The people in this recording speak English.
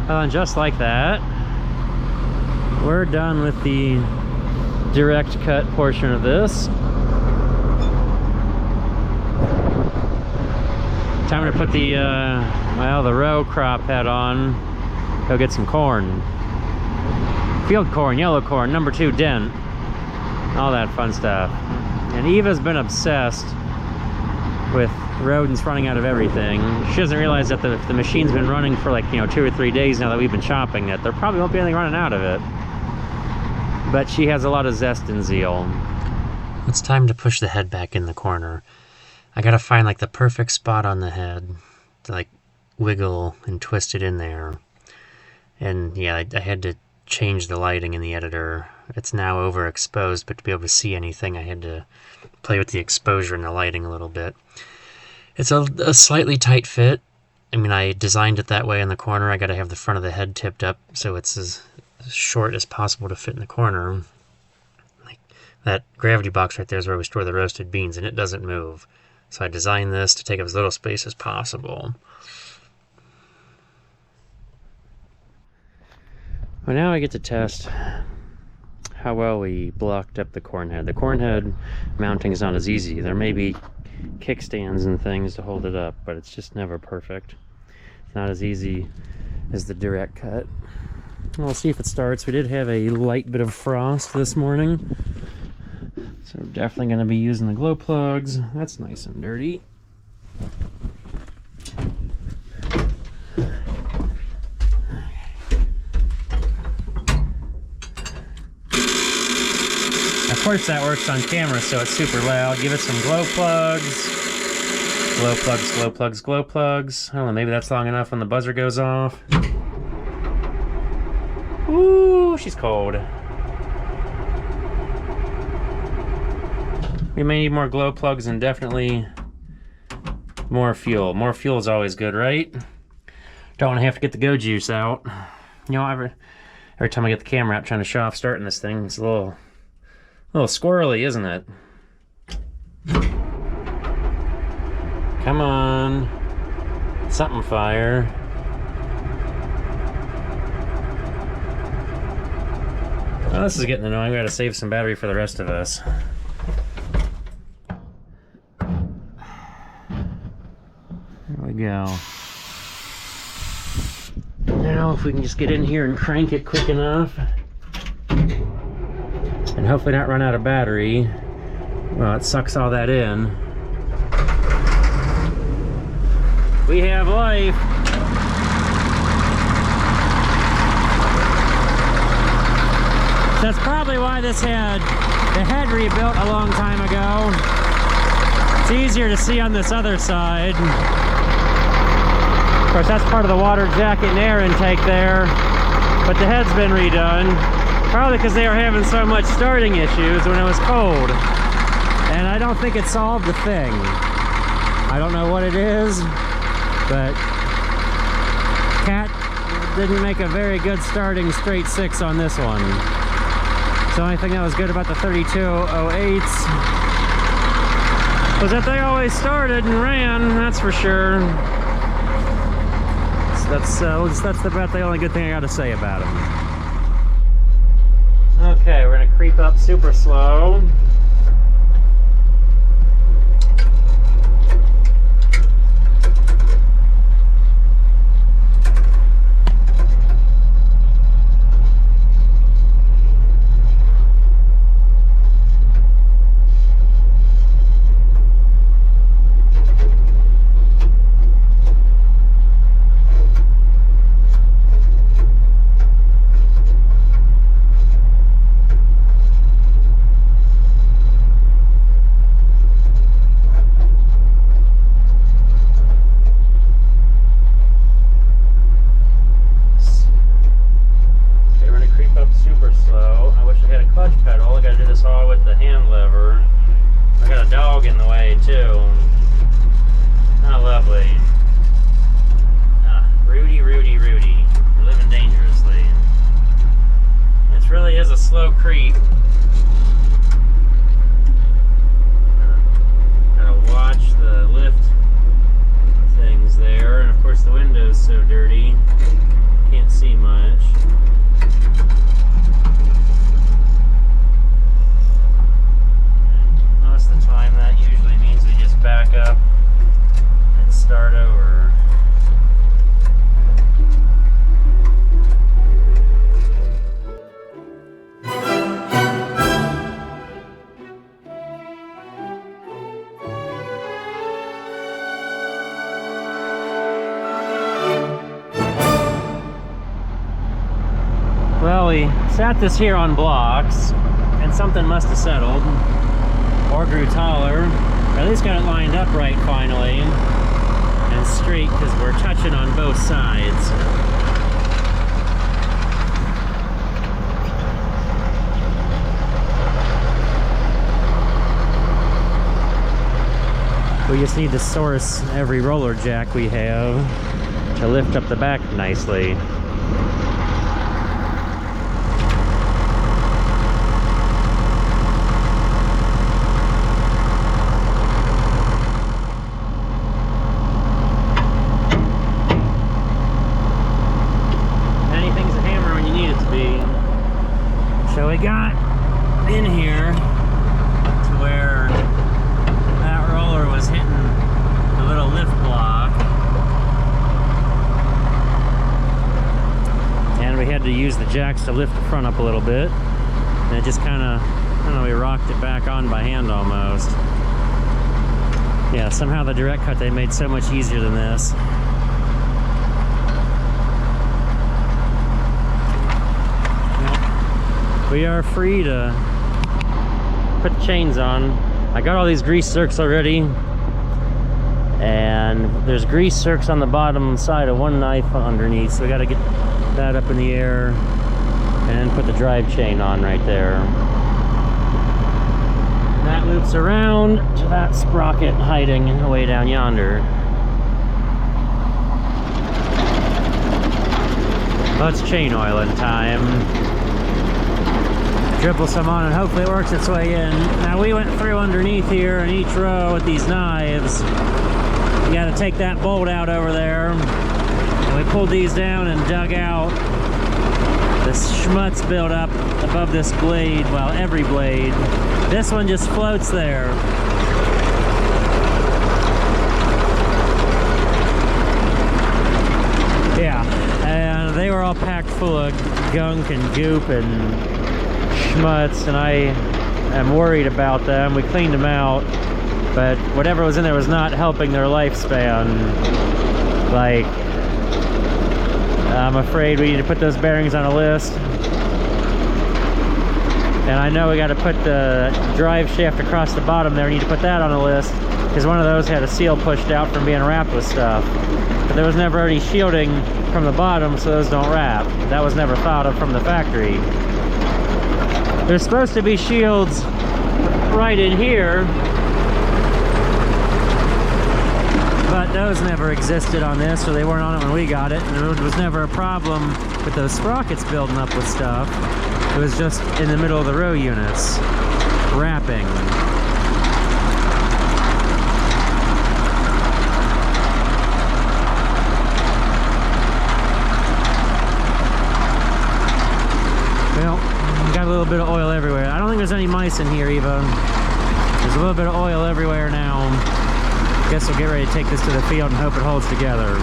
And just like that, we're done with the direct cut portion of this. Time to put the, well, the row crop head on. Go get some corn. Field corn, yellow corn, number 2 dent. All that fun stuff. And Eva's been obsessed with rodents running out of everything. She doesn't realize that the machine's been running for like, 2 or 3 days now that we've been chopping it. There probably won't be anything running out of it. But she has a lot of zest and zeal. It's time to push the head back in the corner. I gotta find like the perfect spot on the head to like wiggle and twist it in there. And yeah, I had to change the lighting in the editor. It's now overexposed, but to be able to see anything, I had to play with the exposure and the lighting a little bit. It's a slightly tight fit. I mean, I designed it that way in the corner. I got to have the front of the head tipped up so it's as short as possible to fit in the corner. Like that gravity box right there is where we store the roasted beans, and it doesn't move. So I designed this to take up as little space as possible. Well, now I get to test how well we blocked up the corn head. The corn head mounting is not as easy. There may be kickstands and things to hold it up, but it's just never perfect. It's not as easy as the direct cut. We'll see if it starts. We did have a light bit of frost this morning, so we're definitely going to be using the glow plugs. That's nice and dirty. Of course that works on camera, so it's super loud. Give it some glow plugs. Glow plugs, glow plugs, glow plugs. I don't know, maybe that's long enough when the buzzer goes off. Ooh, she's cold. We may need more glow plugs and definitely more fuel. More fuel is always good, right? Don't want to have to get the go juice out. You know, every time I get the camera out trying to show off starting this thing, it's a little squirrely, isn't it? Come on. Something fire. Oh, this is getting annoying. We gotta save some battery for the rest of us. There we go. Now if we can just get in here and crank it quick enough and hopefully not run out of battery. Well, it sucks all that in. We have life. That's probably why this had the head rebuilt a long time ago. It's easier to see on this other side. Of course, that's part of the water jacket and air intake there, but the head's been redone. Probably because they were having so much starting issues when it was cold. And I don't think it solved the thing. I don't know what it is, but Cat didn't make a very good starting straight 6 on this one. The only thing that was good about the 3208s was that they always started and ran, that's for sure. That's about the only good thing I got to say about them. Okay, we're gonna creep up super slow. Slow creep. Gotta watch the lift things there, and of course the window's so dirty, can't see Sat this here on blocks, and something must have settled, or grew taller, or at least got it lined up right finally, and straight, because we're touching on both sides. We just need to source every roller jack we have to lift up the back nicely. Anything's a hammer when you need it to be. So we got in here to where that roller was hitting the little lift block, and we had to use the jacks to lift the front up a little bit, and it just kind of, I don't know, we rocked it back on by hand almost. Yeah, somehow the direct cut they made so much easier than this. We are free to put the chains on. I got all these grease zerks already, and there's grease zerks on the bottom side of one knife underneath, so we got to get that up in the air and then put the drive chain on right there. And that loops around to that sprocket hiding way down yonder. Well, it's chain oiling time. Dribble some on and hopefully it works its way in. Now we went through underneath here in each row with these knives. You got to take that bolt out over there. And we pulled these down and dug out the schmutz buildup above this blade, well, every blade. This one just floats there. Yeah, and they were all packed full of gunk and goop and schmutz, and I am worried about them. We cleaned them out, but whatever was in there was not helping their lifespan. Like, I'm afraid we need to put those bearings on a list. And I know we got to put the drive shaft across the bottom there. We need to put that on a list, because one of those had a seal pushed out from being wrapped with stuff. But there was never any shielding from the bottom, so those don't wrap. That was never thought of from the factory. There's supposed to be shields right in here, but those never existed on this, or they weren't on it when we got it, and there was never a problem with those sprockets building up with stuff. It was just in the middle of the row units, wrapping. Well, got a little bit of oil everywhere. I don't think there's any mice in here even. There's a little bit of oil everywhere now. Guess we'll get ready to take this to the field and hope it holds together.